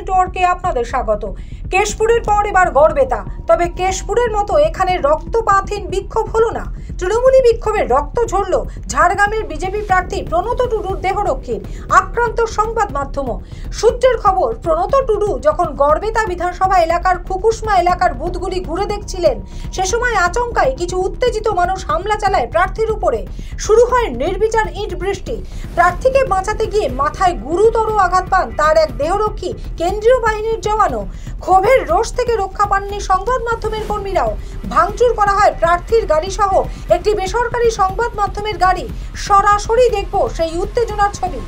নেটওয়ার্কে আপনাদের স্বাগত। কেশপুরের পর এবার গড়বেতা, তবে কেশপুরের মতো এখানে রক্তপাতহীন বিক্ষোভ হলো না। তৃণমূলী বিক্ষোভে রক্ত ঝরল ঝাড়গ্রামের বিজেপি প্রার্থী প্রণত টুডুর দেহরক্ষীর। আক্রান্ত সংবাদ মাধ্যমও। সূত্রের খবর, প্রণত টুডু যখন গড়বেতা বিধানসভা এলাকার খুকুসমা এলাকার বুথগুলি ঘুরে দেখছিলেন, সে সময় আচমকাই কিছু উত্তেজিত মানুষ হামলা চালায় প্রার্থীর উপরে। শুরু হয় নির্বিচার ইট বৃষ্টি। প্রার্থীকে বাঁচাতে গিয়ে মাথায় গুরুতর আঘাত পান তার এক দেহরক্ষী কেন্দ্রীয় বাহিনীর জওয়ানও। ক্ষোভের রোষ থেকে রক্ষা পাননি সংবাদ মাধ্যমের কর্মীরাও। ভাঙচুর করা হয় প্রার্থীর গাড়ি সহ একটি বেসরকারি সংবাদ মাধ্যমের গাড়ি। সরাসরি দেখব সেই উত্তেজনার ছবি।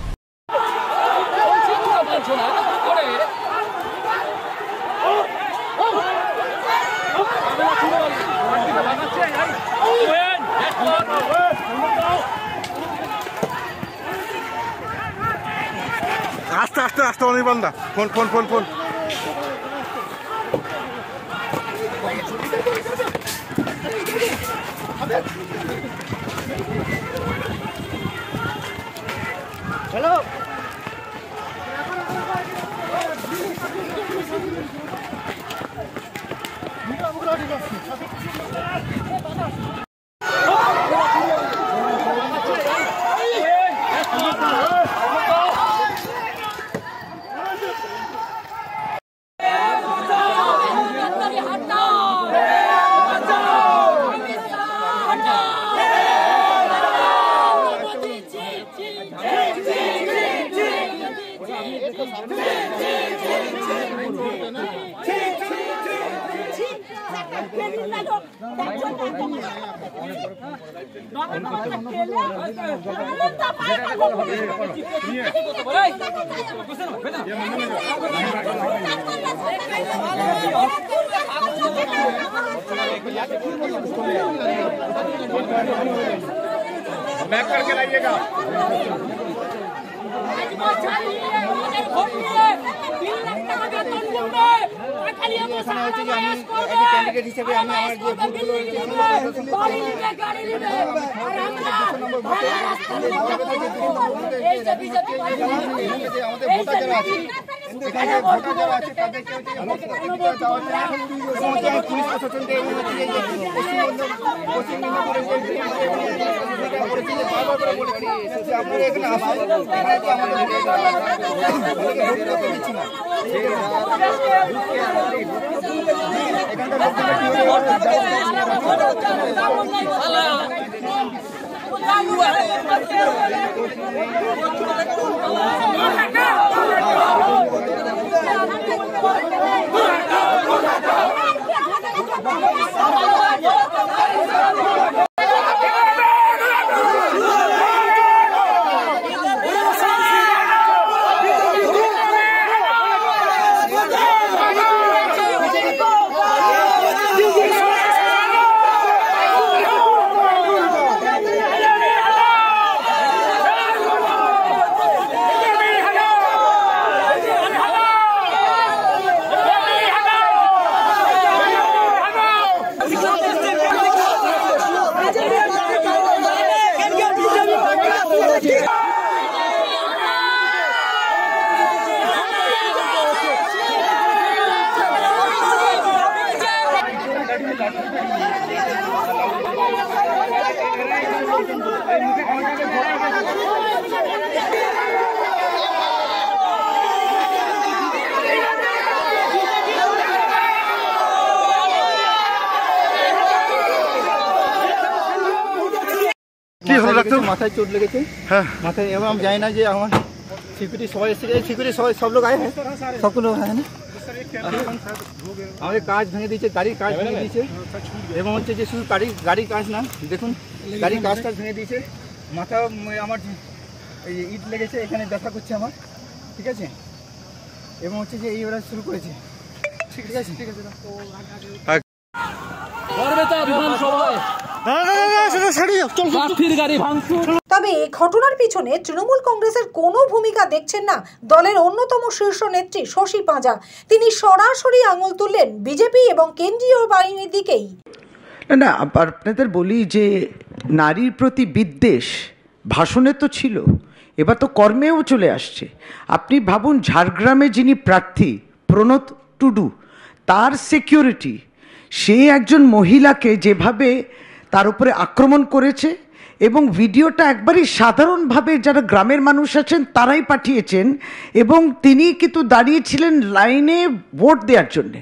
আস্তে আস্তে আস্তে অনির্বাণদা phone phone phone phone hello back करके लाइएगा। ক্যান্ডিডেট হিসেবে আমি আমার যে ভোটগুলো আমাদের ভোটার যারা আছে এখানে ভোটার যারা আছে তাদেরকে পুলিশ প্রশাসনকে আপনারা এখানে আসেন দিচ্ছি না মাথায় চোট লেগেছে, হ্যাঁ মাথায়। এবং আমি জানি না যে আমার সিকিউরিটি সবাই এসে সিকিউরিটি সবাই সব লোক আয়ে হ্যাঁ সবকো লোক হ্যাঁ না আমাদের কাজ ভেঙে দিয়েছে, গাড়ির কাজ ভেঙে দিয়েছে। এবং হচ্ছে যে শুধু গাড়ির কাজ না, দেখুন গাড়ির কাজটা ভেঙে দিয়েছে। মাথা আমার এই ইট লেগেছে, এখানে ব্যথা করছে আমার, ঠিক আছে। এবং হচ্ছে যে এইবার শুরু করেছে, ঠিক আছে ঠিক আছে। তবে এই ঘটনার পিছনে তৃণমূল কংগ্রেসের কোনো ভূমিকা দেখছেন না দলের অন্যতম শীর্ষ নেত্রী শশী পাঁজা। তিনি সরাসরি আঙুল তুললেন বিজেপি এবং কেন্দ্রীয় বাহিনীর দিকেই। না আপনাদের বলি যে নারীর প্রতি বিদ্বেষ ভাষণে তো ছিল, এবার তো কর্মেও চলে আসছে। আপনি ভাবুন, ঝাড়গ্রামে যিনি প্রার্থী প্রণত টুডু, তার সিকিউরিটি, সে একজন মহিলাকে যেভাবে তার উপরে আক্রমণ করেছে, এবং ভিডিওটা একবারই সাধারণভাবে যারা গ্রামের মানুষ আছেন তারাই পাঠিয়েছেন, এবং তিনি কিন্তু দাঁড়িয়েছিলেন লাইনে ভোট দেওয়ার জন্যে।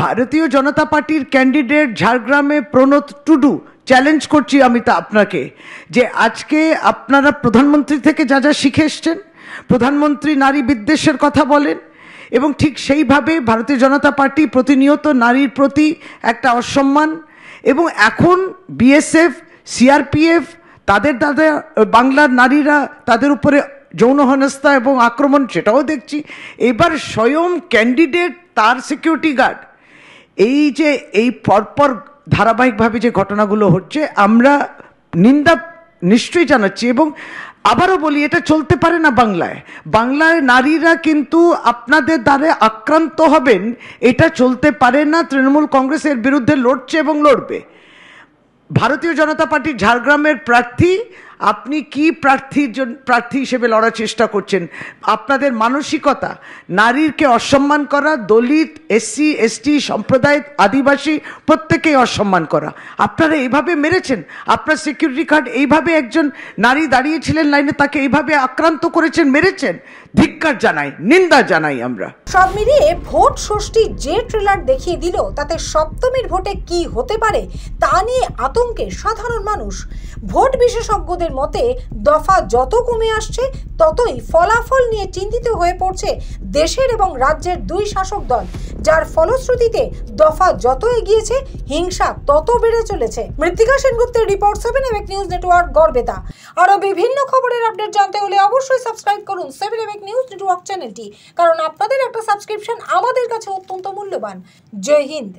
ভারতীয় জনতা পার্টির ক্যান্ডিডেট ঝাড়গ্রামে প্রণত টুডু, চ্যালেঞ্জ করছি আমি তা আপনাকে, যে আজকে আপনারা প্রধানমন্ত্রী থেকে যা যা শিখে এসছেন, প্রধানমন্ত্রী নারী বিদ্বেষের কথা বলেন, এবং ঠিক সেইভাবে ভারতীয় জনতা পার্টি প্রতিনিয়ত নারীর প্রতি একটা অসম্মান, এবং এখন বিএসএফ, সিআরপিএফ, তাদের বাংলার নারীরা তাদের উপরে যৌন হেনস্থা এবং আক্রমণ, সেটাও দেখছি। এবার স্বয়ং ক্যান্ডিডেট, তার সিকিউরিটি গার্ড, এই যে এই পরপর ধারাবাহিকভাবে যে ঘটনাগুলো হচ্ছে, আমরা নিন্দা নিশ্চয়ই জানাচ্ছি। এবং আবারও বলি, এটা চলতে পারে না বাংলায়। বাংলায় নারীরা কিন্তু আপনাদের দ্বারা আক্রান্ত হবেন, এটা চলতে পারে না। তৃণমূল কংগ্রেসের বিরুদ্ধে লড়ছে এবং লড়বে। ভারতীয় জনতা পার্টি ঝাড়গ্রামের প্রার্থী, আপনি কি প্রার্থী হিসেবে লড়ার চেষ্টা করছেন? আপনাদের মানসিকতা নারীকে অসম্মান করা, দলিত, এসসি এসটি সম্প্রদায়, আদিবাসী, প্রত্যেকেই অসম্মান করা। আপনারা এইভাবে মেরেছেন, আপনার সিকিউরিটি গার্ড এইভাবে একজন নারী দাঁড়িয়েছিলেন লাইনে, তাকে এইভাবে আক্রান্ত করেছেন, মেরেছেন। ধিক্কার জানাই, নিন্দা জানাই আমরা। সব মিলিয়ে ভোট ষষ্ঠী যে ট্রেলার দেখিয়ে দিল, তাতে সপ্তমীর ভোটে কি হতে পারে তা নিয়ে আতঙ্কে সাধারণ মানুষ। ভোট বিশেষজ্ঞদের মতে দফা যত কমে আসছে, ততই ফলাফল নিয়ে চিন্তিত হয়ে পড়ছে দেশের এবং রাজ্যের দুই শাসক দল, যার ফলশ্রুতিতে দফা যত এগিয়েছে, হিংসা তত বেড়ে চলেছে। মৃত্তিকা সেনগুপ্তের রিপোর্ট, 7 এবেক নিউজ নেটওয়ার্ক, গড়বেতা। আরো বিভিন্ন খবরের আপডেট জানতে হলে অবশ্যই সাবস্ক্রাইব করুন 7 এবেক নিউজ নেটওয়ার্ক চ্যানেলটি, কারণ আপনাদের একটা সাবস্ক্রিপশন আমাদের কাছে অত্যন্ত মূল্যবান। জয় হিন্দ।